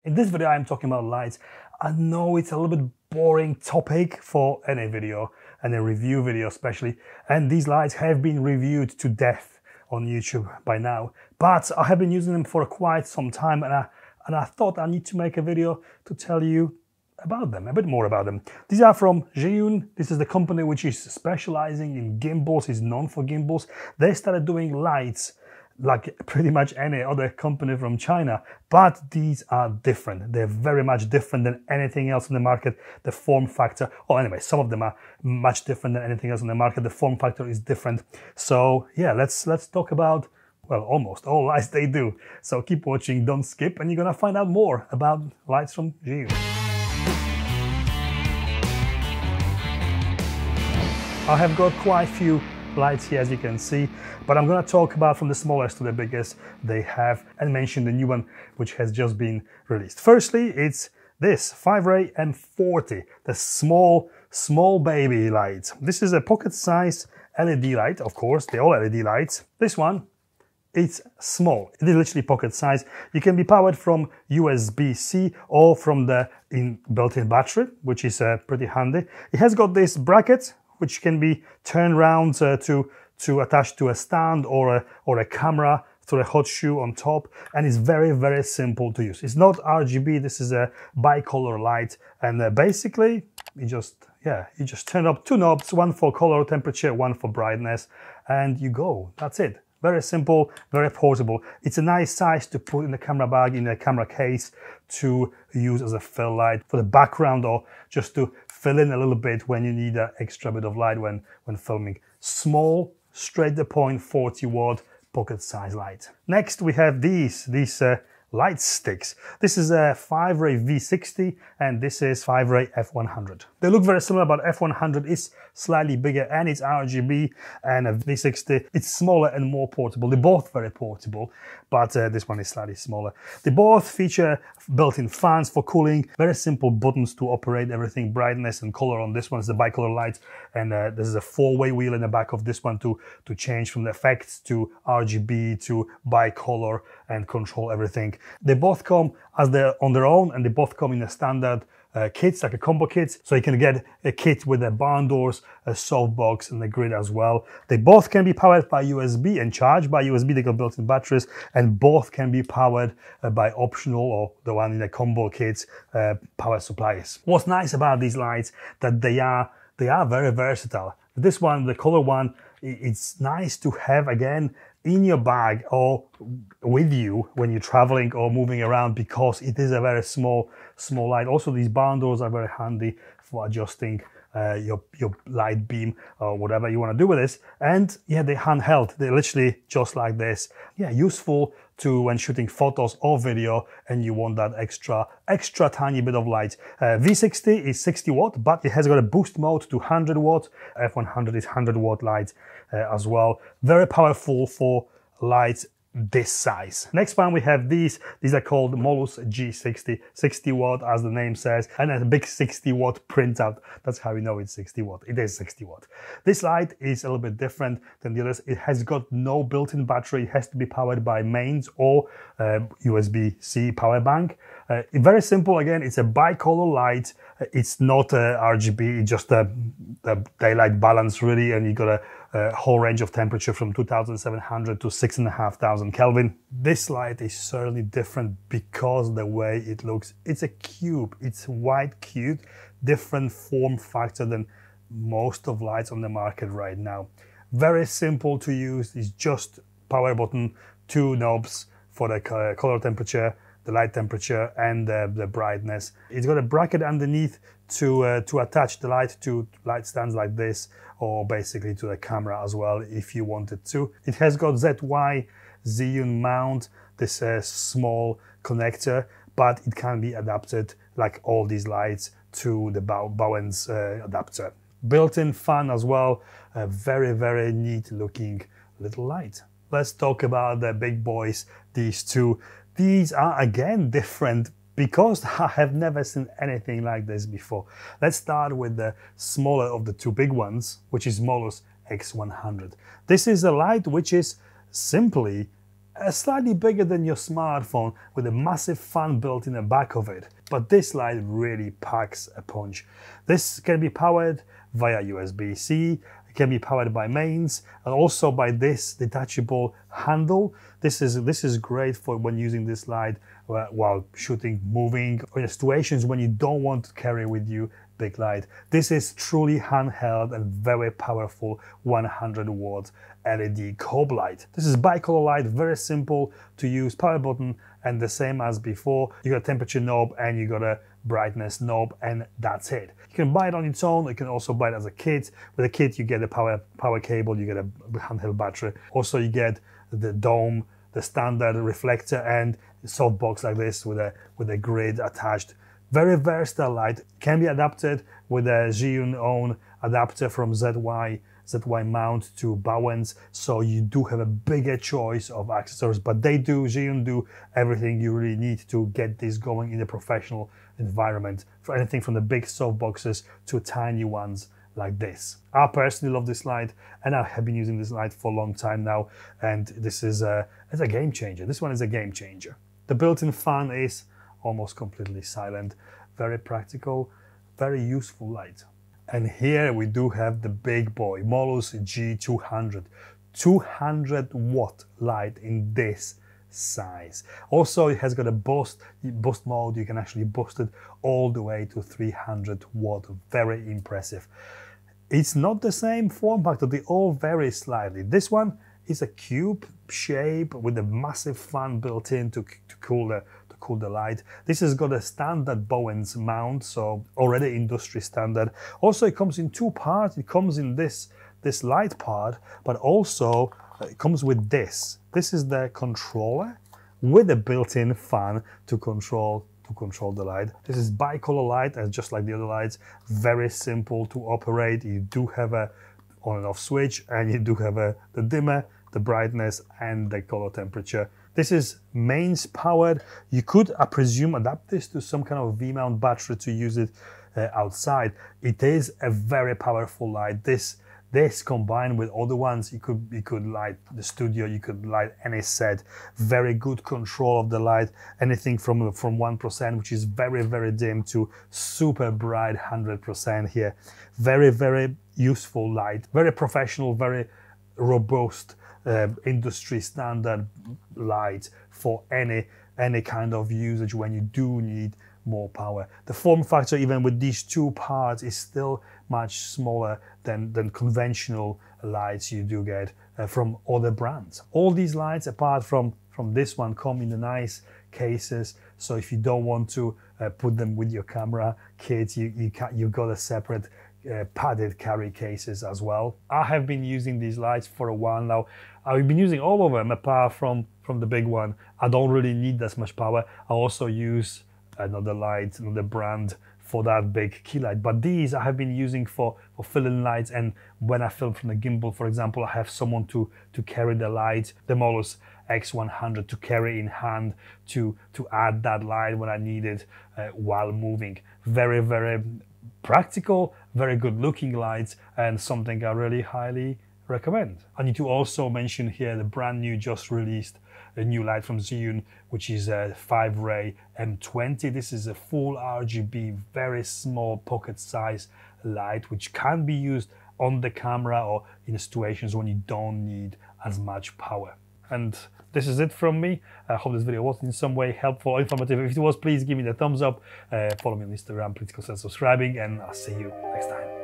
In this video, I'm talking about lights. I know it's a little bit boring topic for any video, and a review video especially, and these lights have been reviewed to death on YouTube by now, but I have been using them for quite some time, and I thought I need to make a video to tell you about them, a bit more about them. These are from Zhiyun. This is the company which is specializing in gimbals, is known for gimbals. They started doing lights like pretty much any other company from China, but these are different. They're very much different than anything else in the market. The form factor, or anyway, some of them are much different than anything else in the market. The form factor is different. So yeah, let's talk about, well, almost all lights they do. So keep watching, don't skip, and you're gonna find out more about lights from Zhiyun. I have got quite a few lights here, as you can see, but I'm going to talk about from the smallest to the biggest they have, and mention the new one which has just been released. Firstly, it's this Fiveray M40, the small baby light. This is a pocket-sized LED light, of course, they're all LED lights. This one, it's small, it is literally pocket-sized. You can be powered from USB-C or from the built-in battery, which is pretty handy. It has got this bracket which can be turned around to attach to a stand or a camera through a hot shoe on top, and it's very simple to use. It's not RGB, this is a bicolor light, and basically you just turn up two knobs, one for color temperature, one for brightness, and you go. That's it. Very simple, very portable. It's a nice size to put in the camera bag, in a camera case, to use as a fill light for the background, or just to fill in a little bit when you need an extra bit of light when filming. Small, straight to the point, 40-watt pocket-sized light. Next, we have these light sticks. This is a Fiveray V60 and this is Fiveray F100. They look very similar, but F100 is slightly bigger and it's RGB, and a V60, it's smaller and more portable. They're both very portable, but this one is slightly smaller. They both feature built-in fans for cooling, very simple buttons to operate everything, brightness and color. On this one is the bicolor light, and there's a four-way wheel in the back of this one to change from the effects to RGB to bicolor and control everything. They both come as they're on their own, and they both come in a standard kits, like a combo kit. So you can get a kit with the barn doors, a softbox and the grid as well. They both can be powered by USB and charged by USB. They got built-in batteries, and both can be powered by optional, or the one in the combo kits, power supplies. What's nice about these lights, that they are very versatile. This one, the color one, it's nice to have again in your bag or with you when you're traveling or moving around, because it is a very small light. Also, these barn doors are very handy for adjusting your light beam or whatever you want to do with this. And yeah, they're handheld. They're literally just like this. Yeah, useful to when shooting photos or video and you want that extra tiny bit of light. V60 is 60 watt, but it has got a boost mode to 100 watt. F100 is 100 watt light as well. Very powerful for lights this size. Next one, we have these are called Molus G60, 60 watt as the name says, and a big 60 watt printout. That's how you know it's 60 watt. It is 60 watt. This light is a little bit different than the others. It has got no built-in battery. It has to be powered by mains or USB-C power bank. Very simple. Again, it's a bicolor light. It's not RGB, it's just a daylight balance really, and you got a whole range of temperature from 2700 to 6500 Kelvin. This light is certainly different because the way it looks. It's a cube, it's white cube, different form factor than most of lights on the market right now. Very simple to use. It's just power button, two knobs for the color temperature, the light temperature and the brightness. It's got a bracket underneath to attach the light to light stands like this, or basically to the camera as well if you wanted to. It has got ZY Zhiyun mount, this small connector, but it can be adapted like all these lights to the Bowen's adapter. Built-in fan as well, a very neat looking little light. Let's talk about the big boys, these two. These are again different because I have never seen anything like this before. Let's start with the smaller of the two big ones, which is Molus X100. This is a light which is simply slightly bigger than your smartphone with a massive fan built in the back of it. But this light really packs a punch. This can be powered via USB-C, it can be powered by mains, and also by this detachable handle. This is great for when using this light while shooting, moving, or in situations when you don't want to carry with you big light. This is truly handheld and very powerful 100 watt LED cob light. This is bicolor light, very simple to use, power button, and the same as before. You got a temperature knob and you got a brightness knob, and that's it. You can buy it on its own. You can also buy it as a kit. With a kit you get a power cable, you get a handheld battery. Also you get the dome, the standard reflector, and a softbox like this with a grid attached. Very versatile light, can be adapted with a Zhiyun own adapter from ZY mount to Bowens, so you do have a bigger choice of accessories, but Zhiyun do everything you really need to get this going in a professional environment, for anything from the big soft boxes to tiny ones like this. I personally love this light, and I have been using this light for a long time now, and this is it's a game changer. This one is a game changer. The built-in fan is almost completely silent, very practical, very useful light. And here we do have the big boy, Molus G200, 200 watt light in this size. Also it has got a boost mode. You can actually boost it all the way to 300 watt, very impressive. It's not the same form factor, they all vary slightly. This one is a cube shape with a massive fan built in to cool the light. This has got a standard Bowens mount, so already industry standard. Also it comes in two parts. It comes in this light part, but also it comes with this. This is the controller with a built-in fan to control the light. This is bicolor light, and just like the other lights, very simple to operate. You do have a on and off switch, and you do have the dimmer, the brightness, and the color temperature. This is mains powered. You could, I presume, adapt this to some kind of V-mount battery to use it outside. It is a very powerful light. This combined with other ones, you could light the studio, you could light any set. Very good control of the light. Anything from 1%, which is very, very dim, to super bright 100% here. Very, very useful light. Very professional, very robust. Industry standard light for any kind of usage when you do need more power. The form factor, even with these two parts, is still much smaller than conventional lights you do get from other brands. All these lights, apart from this one, come in the nice cases, so if you don't want to put them with your camera kit, you've got a separate padded carry cases as well. I have been using these lights for a while now. I've been using all of them apart from the big one. I don't really need that much power. I also use another light, another brand for that big key light. But these I have been using for filling lights, and when I film from the gimbal, for example, I have someone to carry the light, the Molus X100, to carry in hand to add that light when I need it while moving. Very, very practical, very good looking lights, and something I really highly recommend. I need to also mention here the brand new, just released a new light from Zhiyun, which is a Fiveray M20. This is a full RGB, very small pocket size light, which can be used on the camera or in situations when you don't need as much power. And this is it from me. I hope this video was in some way helpful or informative. If it was, please give me the thumbs up. Follow me on Instagram, please consider subscribing, and I'll see you next time.